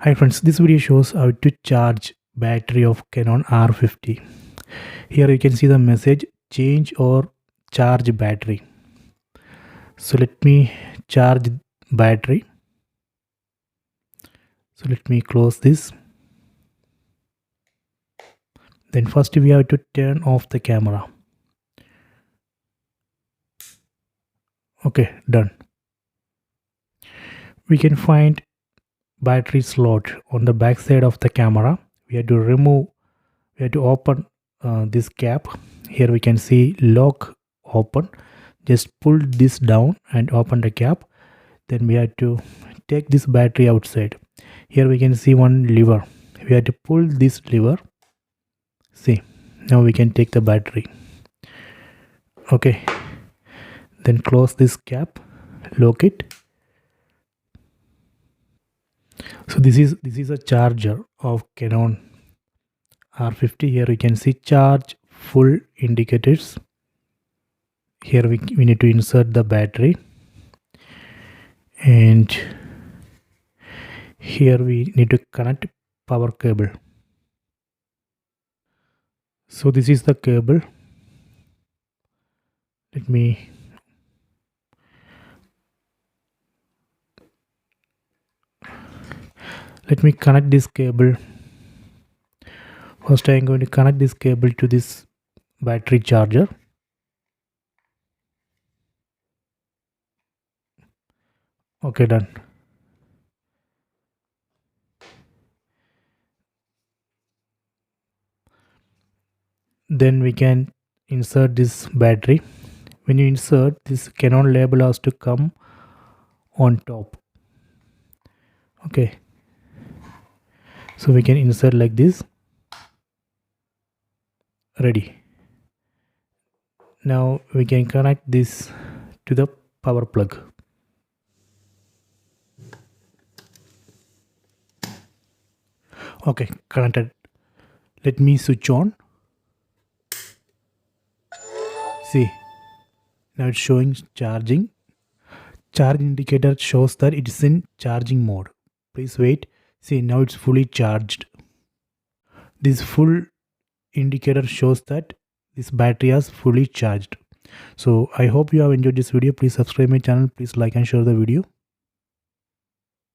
Hi friends, this video shows how to charge battery of Canon R50. Here you can see the message change or charge battery. So let me charge battery. So let me close this. Then first we have to turn off the camera. Okay, done. We can find battery slot on the back side of the camera. We have to open this cap. Here we can see lock open. Just pull this down and open the cap. Then we have to take this battery outside. Here we can see one lever. We have to pull this lever. See, now we can take the battery. Okay, then close this cap, lock it. So this is a charger of Canon R50. Here you can see charge full indicators. Here we need to insert the battery, and here we need to connect power cable. So this is the cable. Let me connect this cable. First I am going to connect this cable to this battery charger. Okay, done. Then we can insert this battery. When you insert, this Canon label has to come on top. Okay, so we can insert like this. Ready. Now we can connect this to the power plug. Okay, connected. Let me switch on. See, now it's showing charging. Charge indicator shows that it is in charging mode. Please wait. See, now it's fully charged. This full indicator shows that this battery is fully charged. So I hope you have enjoyed this video. Please subscribe my channel. Please like and share the video.